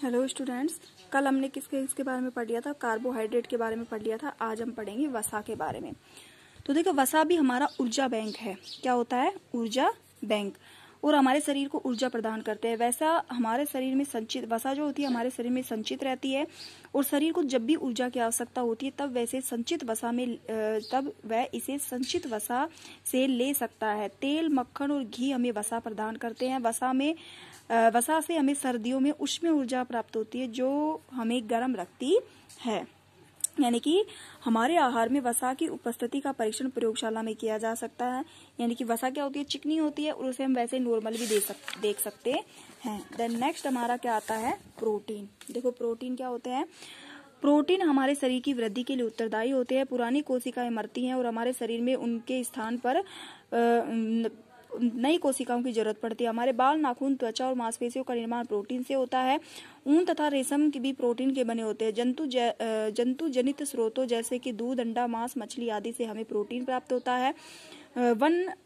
Hello students, कल हमने किसके बारे में पढ़ लिया था? कार्बोहाइड्रेट के बारे में पढ़ लिया था। आज हम पढ़ेंगे वसा के बारे में। तो देखो, वसा भी हमारा ऊर्जा बैंक है। क्या होता है? ऊर्जा बैंक। और हमारे शरीर को ऊर्जा प्रदान करते हैं। वैसा हमारे शरीर में संचित वसा जो होती है हमारे शरीर में संचित रहती है, और शरीर को जब भी ऊर्जा की आवश्यकता होती है तब वह इसे संचित वसा से ले सकता है। तेल, मक्खन और घी हमें वसा प्रदान करते हैं। वसा से हमें सर्दियों में उष्ण ऊर्जा प्राप्त होती है जो हमें गर्म रखती है। यानी कि हमारे आहार में वसा की उपस्थिति का परीक्षण प्रयोगशाला में किया जा सकता है। यानी कि वसा क्या होती है? चिकनी होती है, और उसे हम वैसे नॉर्मल भी देख सकते हैं। देन नेक्स्ट हमारा क्या आता है? प्रोटीन। देखो, प्रोटीन क्या होते हैं? प्रोटीन हमारे शरीर की वृद्धि के लिए उत्तरदायी होते हैं। पुरानी कोशिकाएं मरती हैं और हमारे शरीर में उनके स्थान पर नई कोशिकाओं की जरूरत पड़ती है। हमारे बाल, नाखून, त्वचा और मांसपेशियों का निर्माण प्रोटीन से होता है। ऊन तथा रेशम भी प्रोटीन के बने होते हैं। जंतु जनित स्रोतों जैसे कि दूध, अंडा, मांस, मछली आदि से हमें प्रोटीन प्राप्त होता है।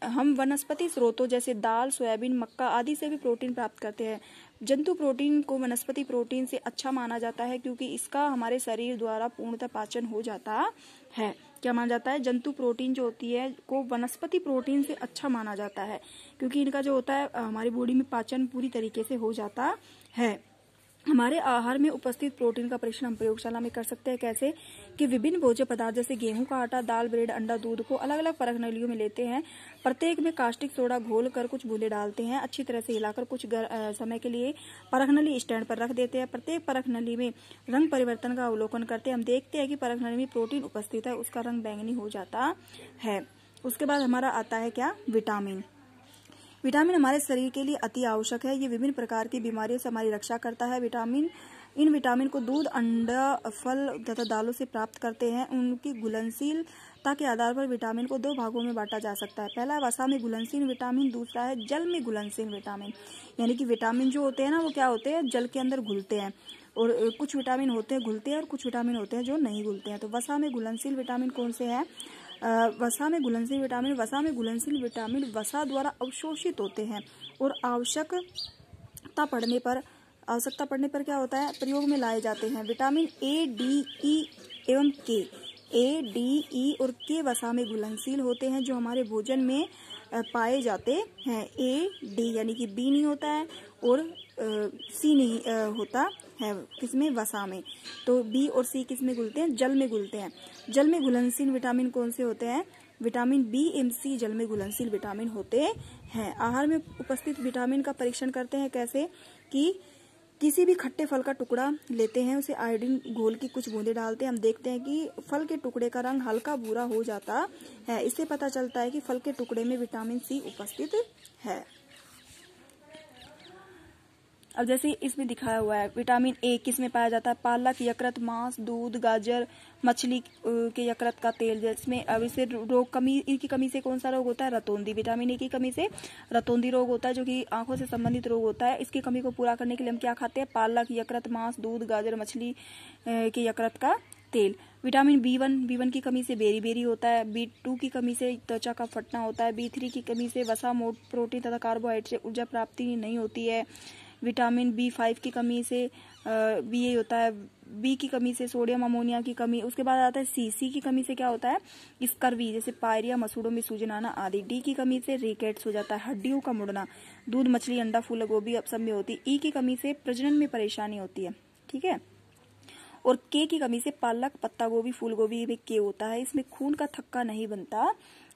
हम वनस्पति स्रोतों जैसे दाल, सोयाबीन, मक्का आदि से भी प्रोटीन प्राप्त करते हैं। जंतु प्रोटीन को वनस्पति प्रोटीन से अच्छा माना जाता है क्योंकि इसका हमारे शरीर द्वारा पूर्णतः पाचन हो जाता है। क्या माना जाता है? जंतु प्रोटीन जो होती है को वनस्पति प्रोटीन से अच्छा माना जाता है क्योंकि इनका जो होता है हमारी बॉडी में पाचन पूरी तरीके से हो जाता है। हमारे आहार में उपस्थित प्रोटीन का परीक्षण हम प्रयोगशाला में कर सकते हैं। कैसे? कि विभिन्न भोज्य पदार्थ जैसे गेहूं का आटा, दाल, ब्रेड, अंडा, दूध को अलग अलग परख नलियों में लेते हैं। प्रत्येक में कास्टिक सोडा घोल कर कुछ बूंदे डालते हैं। अच्छी तरह से हिलाकर कुछ समय के लिए परख नली स्टैंड पर रख देते हैं। प्रत्येक परख नली में रंग परिवर्तन का अवलोकन करते हैं। हम देखते हैं कि परख नली में प्रोटीन उपस्थित है, उसका रंग बैंगनी हो जाता है। उसके बाद हमारा आता है क्या? विटामिन। विटामिन हमारे शरीर के लिए अति आवश्यक है। ये विभिन्न प्रकार की बीमारियों से हमारी रक्षा करता है। इन विटामिन को दूध, अंडा, फल तथा दालों से प्राप्त करते हैं। उनकी घुलनशीलता के आधार पर विटामिन को दो भागों में बांटा जा सकता है। पहला है वसा में घुलनशील विटामिन, दूसरा है जल में घुलनशील विटामिन। यानी कि विटामिन जो होते हैं ना, वो क्या होते हैं? जल के अंदर घुलते हैं। और कुछ विटामिन होते हैं घुलते हैं और कुछ विटामिन होते हैं जो नहीं घुलते हैं। तो वसा में घुलनशील विटामिन कौन से हैं? वसा में घुलनशील विटामिन वसा द्वारा अवशोषित होते हैं और आवश्यकता पड़ने पर क्या होता है? प्रयोग में लाए जाते हैं। विटामिन ए, डी, ई एवं के। ए, डी, ई और के वसा में घुलनशील होते हैं जो हमारे भोजन में पाए जाते हैं। ए, डी यानी कि बी नहीं होता है और सी नहीं होता है किसमें? वसा में। तो बी और सी किस में घुलते हैं? जल में घुलते हैं। जल में घुलनशील विटामिन कौन से होते हैं? विटामिन बी एम सी जल में घुलनशील विटामिन होते हैं। आहार में उपस्थित विटामिन का परीक्षण करते हैं। कैसे? कि किसी भी खट्टे फल का टुकड़ा लेते हैं, उसे आयोडीन घोल की कुछ बूंदे डालते हैं। हम देखते हैं कि फल के टुकड़े का रंग हल्का भूरा हो जाता है। इससे पता चलता है कि फल के टुकड़े में विटामिन सी उपस्थित है। अब जैसे इसमें दिखाया हुआ है, विटामिन ए किस में पाया जाता है? पालक, यकृत, मांस, दूध, गाजर, मछली के यकृत का तेल। जिसमें अब इसे इनकी कमी से कौन सा रोग होता है? रतौंधी। विटामिन ए की कमी से रतौंधी रोग होता है जो कि आंखों से संबंधित रोग होता है। इसकी कमी को पूरा करने के लिए हम क्या खाते हैं? पालक, यकृत, मांस, दूध, गाजर, मछली के यकृत का तेल। विटामिन बी1 की कमी से बेरी होता है। B2 की कमी से त्वचा का फटना होता है। B3 की कमी से वसा, प्रोटीन तथा कार्बोहाइड्रेट से ऊर्जा प्राप्ति नहीं होती है। विटामिन B5 की कमी से बी होता है। बी की कमी से सोडियम, अमोनिया की कमी। उसके बाद आता है सी की कमी से क्या होता है? स्कर्वी जैसे पायरिया, मसूड़ों में सूजन आना आदि। डी की कमी से रिकेट्स हो जाता है, हड्डियों का मुड़ना। दूध, मछली, अंडा, फूल गोभी अब सब में होती है। ई की कमी से प्रजनन में परेशानी होती है। ठीक है। और के की कमी से पालक, पत्ता गोभी, फूल गोभी में के होता है। इसमें खून का थक्का नहीं बनता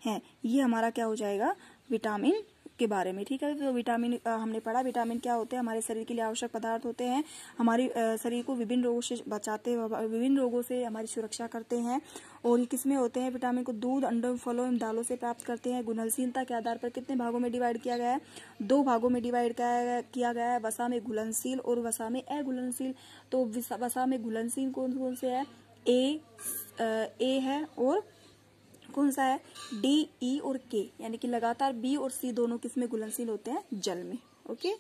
है। ये हमारा क्या हो जाएगा? विटामिन के बारे में। ठीक है। तो विटामिन हमने पढ़ा। विटामिन क्या होते हैं? हमारे शरीर के लिए आवश्यक पदार्थ होते हैं। हमारे शरीर को विभिन्न रोगों से बचाते, विभिन्न रोगों से हमारी सुरक्षा करते हैं। और ये किसमें होते हैं? विटामिन को दूध, अंडों, फलों एवं दालों से प्राप्त करते हैं। घुलनशीलता के आधार पर कितने भागों में डिवाइड किया गया है? 2 भागों में डिवाइड किया गया है। वसा में घुलनशील और वसा में अघुलनशील। तो वसा में घुलनशील कौन से है? ए है और कौन सा है? डी, ई और के। यानी कि लगातार बी और सी दोनों किसमें घुलनशील होते हैं? जल में। ओके।